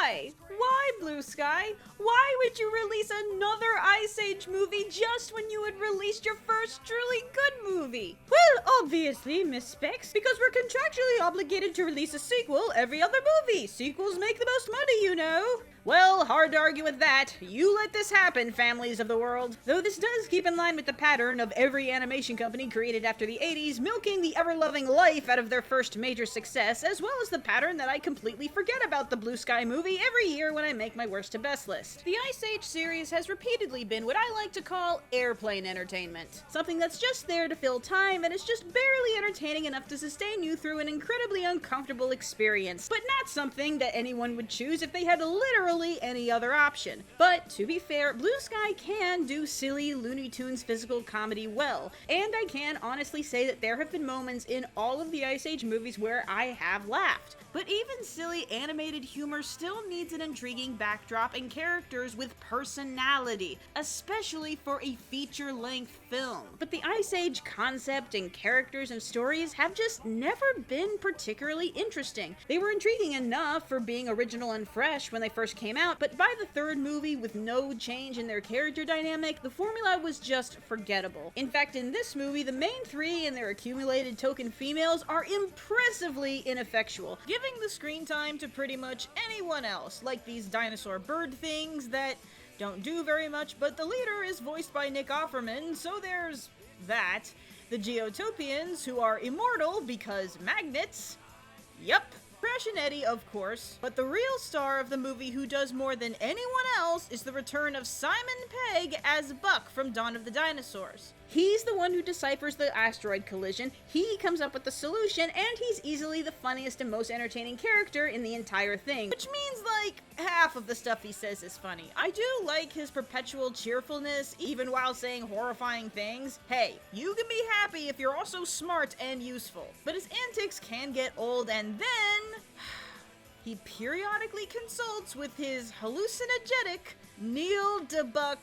Why? Why, Blue Sky? Why would you release another Ice Age movie just when you had released your first truly good movie? Well, obviously, Miss Specs, because we're contractually obligated to release a sequel every other movie. Sequels make the most money, you know. Well, hard to argue with that. You let this happen, families of the world. Though this does keep in line with the pattern of every animation company created after the 80s milking the ever-loving life out of their first major success, as well as the pattern that I completely forget about the Blue Sky movie every year when I make my worst to best list. The Ice Age series has repeatedly been what I like to call airplane entertainment. Something that's just there to fill time and is just barely entertaining enough to sustain you through an incredibly uncomfortable experience, but not something that anyone would choose if they had literally any other option. But to be fair, Blue Sky can do silly Looney Tunes physical comedy well, and I can honestly say that there have been moments in all of the Ice Age movies where I have laughed. But even silly animated humor still needs an intriguing backdrop and characters with personality, especially for a feature-length film. But the Ice Age concept and characters and stories have just never been particularly interesting. They were intriguing enough for being original and fresh when they first came out, but by the third movie, with no change in their character dynamic, the formula was just forgettable. In fact, in this movie, the main three and their accumulated token females are impressively ineffectual, giving the screen time to pretty much anyone else, like these dinosaur bird things that don't do very much, but the leader is voiced by Nick Offerman, so there's that. The Geotopians, who are immortal because magnets. Yep. Crash and Eddie, of course, but the real star of the movie who does more than anyone else is the return of Simon Pegg as Buck from Dawn of the Dinosaurs. He's the one who deciphers the asteroid collision, he comes up with the solution, and he's easily the funniest and most entertaining character in the entire thing. Which means, like, half of the stuff he says is funny. I do like his perpetual cheerfulness, even while saying horrifying things. Hey, you can be happy if you're also smart and useful. But his antics can get old, and then he periodically consults with his hallucinogenic Neil DeBuck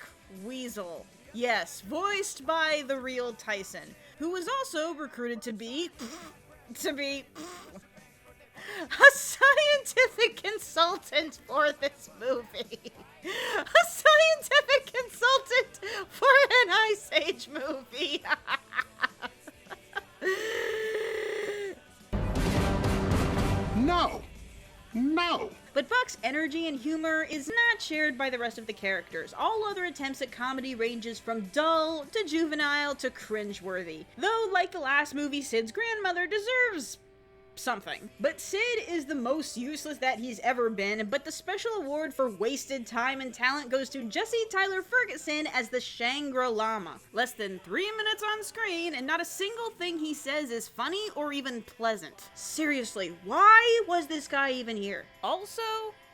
Weasel. Yes, voiced by the real Tyson, who was also recruited to be a scientific consultant for this movie. A scientific consultant for an Ice Age movie. No! But Buck's energy and humor is not shared by the rest of the characters. All other attempts at comedy ranges from dull to juvenile to cringeworthy. Though, like the last movie, Sid's grandmother deserves something. But Sid is the most useless that he's ever been, but the special award for wasted time and talent goes to Jesse Tyler Ferguson as the Shangri-Lama. Less than 3 minutes on screen, and not a single thing he says is funny or even pleasant. Seriously, why was this guy even here? Also,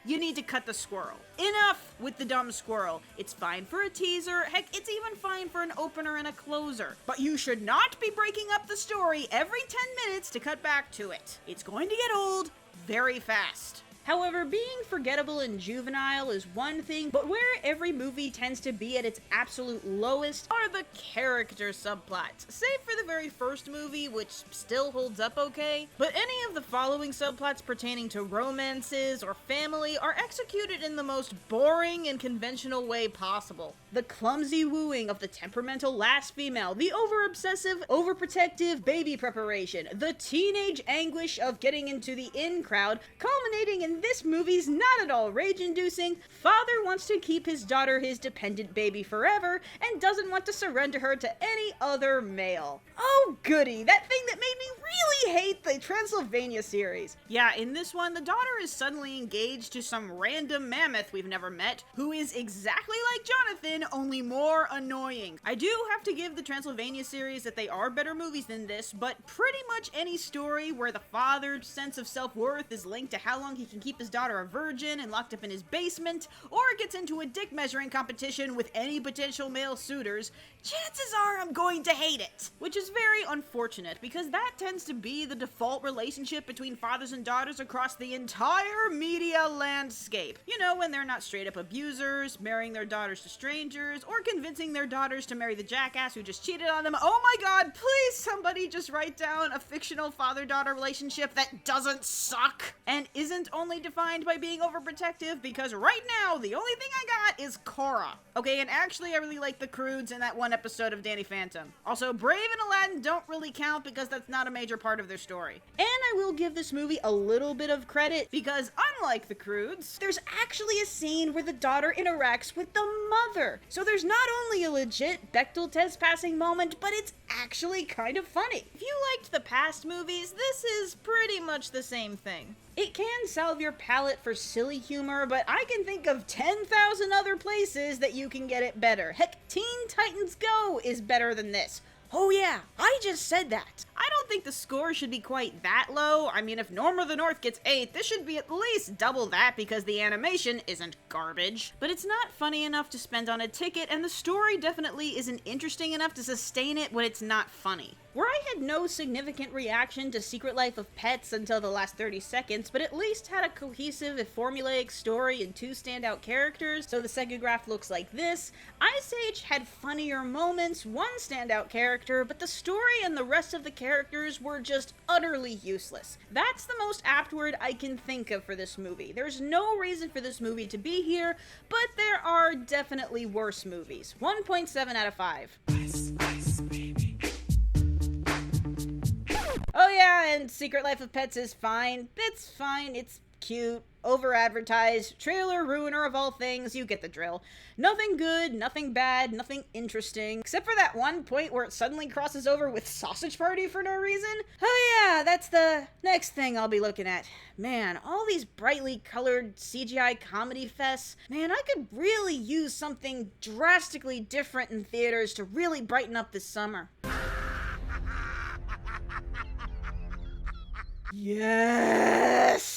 you need to cut the squirrel. Enough with the dumb squirrel. It's fine for a teaser, heck, it's even fine for an opener and a closer. But you should not be breaking up the story every 10 minutes to cut back to it. It's going to get old very fast. However, being forgettable and juvenile is one thing, but where every movie tends to be at its absolute lowest are the character subplots. Save for the very first movie, which still holds up okay, but any of the following subplots pertaining to romances or family are executed in the most boring and conventional way possible. The clumsy wooing of the temperamental last female, the over-obsessive, overprotective baby preparation, the teenage anguish of getting into the in crowd, culminating in this movie's not at all rage-inducing, father wants to keep his daughter his dependent baby forever, and doesn't want to surrender her to any other male. Oh goody, that thing that made me really hate the Transylvania series. Yeah, in this one, the daughter is suddenly engaged to some random mammoth we've never met, who is exactly like Jonathan, only more annoying. I do have to give the Transylvania series that they are better movies than this, but pretty much any story where the father's sense of self-worth is linked to how long he can keep his daughter a virgin and locked up in his basement, or gets into a dick measuring competition with any potential male suitors, chances are I'm going to hate it. Which is very unfortunate, because that tends to be the default relationship between fathers and daughters across the entire media landscape. You know, when they're not straight up abusers, marrying their daughters to strangers, or convincing their daughters to marry the jackass who just cheated on them. Oh my god, please somebody just write down a fictional father-daughter relationship that doesn't suck and isn't only only defined by being overprotective, because right now, the only thing I got is Korra. Okay, and actually I really like the Croods in that one episode of Danny Phantom. Also, Brave and Aladdin don't really count because that's not a major part of their story. And I will give this movie a little bit of credit, because unlike the Croods, there's actually a scene where the daughter interacts with the mother. So there's not only a legit Bechdel test passing moment, but it's actually kind of funny. If you liked the past movies, this is pretty much the same thing. It can salve your palate for silly humor, but I can think of 10,000 other places that you can get it better. Heck, Teen Titans Go is better than this. Oh yeah, I just said that. I don't think the score should be quite that low. I mean, if Norm of the North gets 8, this should be at least double that because the animation isn't garbage. But it's not funny enough to spend on a ticket, and the story definitely isn't interesting enough to sustain it when it's not funny. Where I had no significant reaction to Secret Life of Pets until the last 30 seconds, but at least had a cohesive, if formulaic story and 2 standout characters, so the second graph looks like this. Ice Age had funnier moments, 1 standout character, but the story and the rest of the characters were just utterly useless. That's the most apt word I can think of for this movie. There's no reason for this movie to be here, but there are definitely worse movies. 1.7 out of 5. Oh yeah, and Secret Life of Pets is fine. It's fine, it's cute, over-advertised, trailer ruiner of all things, you get the drill. Nothing good, nothing bad, nothing interesting, except for that one point where it suddenly crosses over with Sausage Party for no reason. Oh yeah, that's the next thing I'll be looking at. Man, all these brightly colored CGI comedy fests. Man, I could really use something drastically different in theaters to really brighten up this summer. Yes!